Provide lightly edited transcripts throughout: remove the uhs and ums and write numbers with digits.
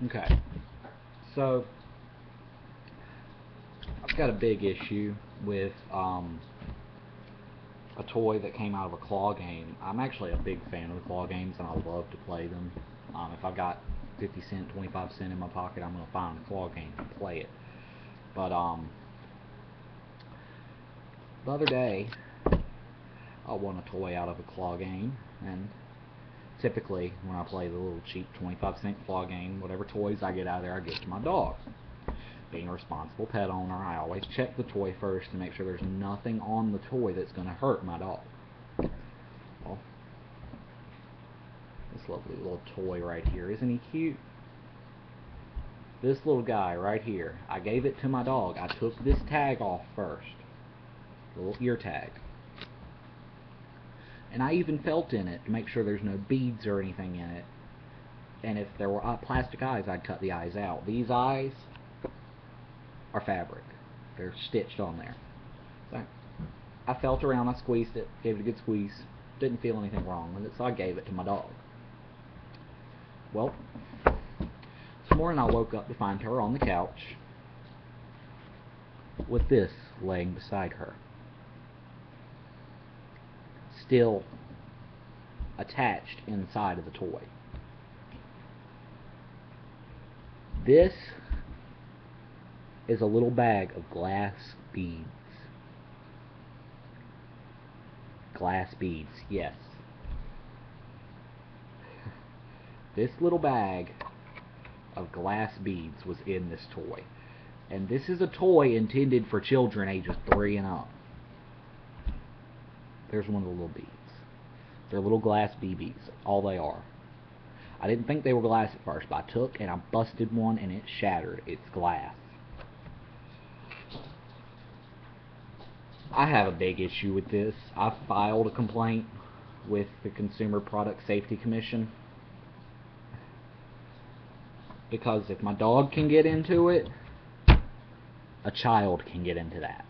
Okay, so I've got a big issue with a toy that came out of a claw game. I'm actually a big fan of the claw games, and I love to play them. If I've got 50 cent, 25 cent in my pocket, I'm going to find a claw game and play it. But the other day, I won a toy out of a claw game, and typically when I play the little cheap 25-cent claw game, whatever toys I get out of there, I give to my dog. Being a responsible pet owner, I always check the toy first to make sure there's nothing on the toy that's going to hurt my dog. Well, this lovely little toy right here, isn't he cute? This little guy right here, I gave it to my dog. I took this tag off first, the little ear tag, and I even felt in it to make sure there's no beads or anything in it. And if there were plastic eyes, I'd cut the eyes out. These eyes are fabric. They're stitched on there. So I felt around, I squeezed it, gave it a good squeeze, didn't feel anything wrong with it, so I gave it to my dog. Well, this morning I woke up to find her on the couch with this laying beside her, still attached inside of the toy. This is a little bag of glass beads. Glass beads, yes. This little bag of glass beads was in this toy. And this is a toy intended for children ages 3 and up. There's one of the little beads. They're little glass BBs, all they are. I didn't think they were glass at first, but I took and I busted one and it shattered. It's glass. I have a big issue with this. I filed a complaint with the Consumer Product Safety Commission because if my dog can get into it, a child can get into that.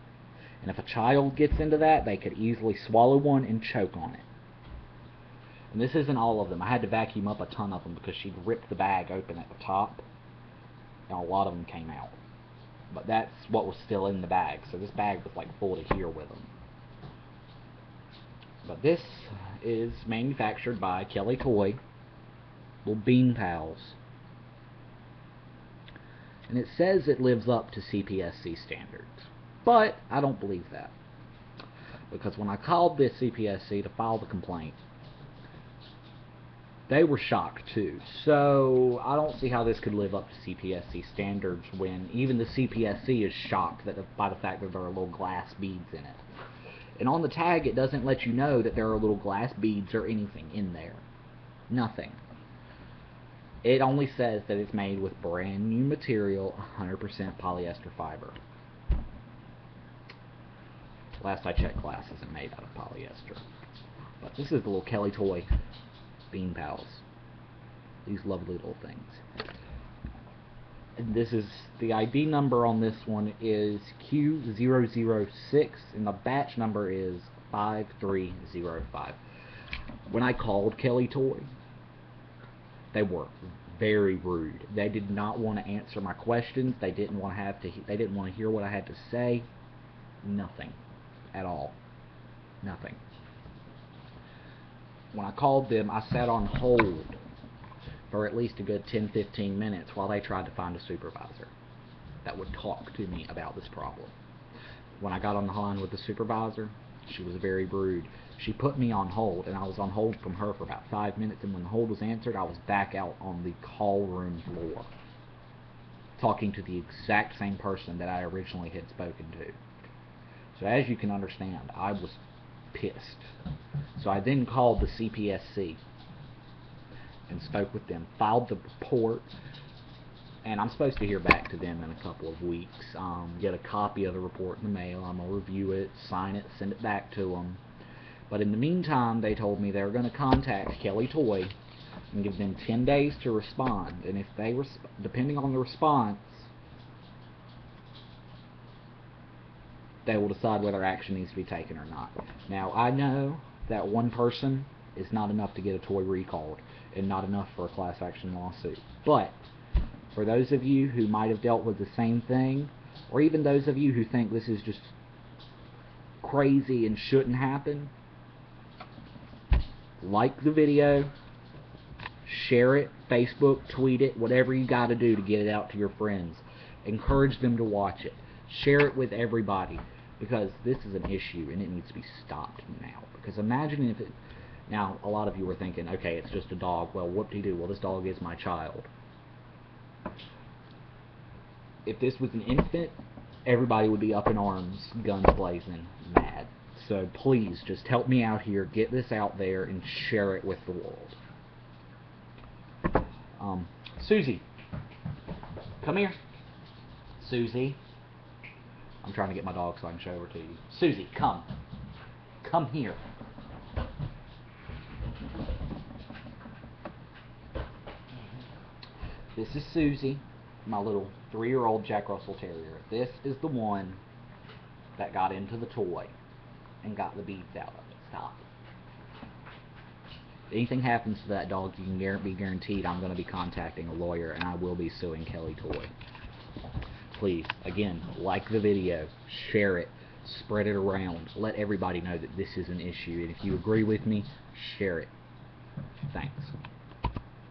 And if a child gets into that, they could easily swallow one and choke on it. And this isn't all of them. I had to vacuum up a ton of them because she'd ripped the bag open at the top, and a lot of them came out. But that's what was still in the bag, so this bag was like full to here with them. But this is manufactured by Kelly Toy, little Bean Pals. And it says it lives up to CPSC standards. But I don't believe that. Because when I called this CPSC to file the complaint, they were shocked too. So I don't see how this could live up to CPSC standards when even the CPSC is shocked by the fact that there are little glass beads in it. And on the tag it doesn't let you know that there are little glass beads or anything in there. Nothing. It only says that it's made with brand new material, 100% polyester fiber. Last I checked, glass isn't made out of polyester. But this is the little Kelly Toy Bean Pals. These lovely little things. And this is, the ID number on this one is Q006, and the batch number is 5305. When I called Kelly Toy, they were very rude. They did not want to answer my questions. They didn't want to hear what I had to say. Nothing at all. Nothing. When I called them, I sat on hold for at least a good 10-15 minutes while they tried to find a supervisor that would talk to me about this problem. When I got on the line with the supervisor, she was very rude. She put me on hold, and I was on hold from her for about 5 minutes, and when the hold was answered, I was back out on the call room floor talking to the exact same person that I originally had spoken to. So as you can understand, I was pissed. So I then called the CPSC and spoke with them, filed the report, and I'm supposed to hear back to them in a couple of weeks. Get a copy of the report in the mail. I'm going to review it, sign it, send it back to them. But in the meantime, they told me they were going to contact Kelly Toy and give them 10 days to respond. And if they depending on the response, they will decide whether action needs to be taken or not. Now, I know that one person is not enough to get a toy recalled and not enough for a class action lawsuit. But For those of you who might have dealt with the same thing, or even those of you who think this is just crazy and shouldn't happen, like the video, share it, Facebook, tweet it, whatever you got to do to get it out to your friends. Encourage them to watch it. Share it with everybody, because this is an issue and it needs to be stopped now. Because imagine if it... Now, a lot of you were thinking, okay, it's just a dog. Well, whoop-de-doo. Well, this dog is my child. If this was an infant, everybody would be up in arms, guns blazing, mad. So please, just help me out here, get this out there, and share it with the world. Susie, come here. Susie, I'm trying to get my dog so I can show her to you. Susie, come. Come here. This is Susie, my little 3-year-old Jack Russell Terrier. This is the one that got into the toy and got the beads out of it. Stop. If anything happens to that dog, you can be guaranteed I'm going to be contacting a lawyer and I will be suing Kelly Toy. Please, again, like the video, share it, spread it around, let everybody know that this is an issue, and if you agree with me, share it. Thanks.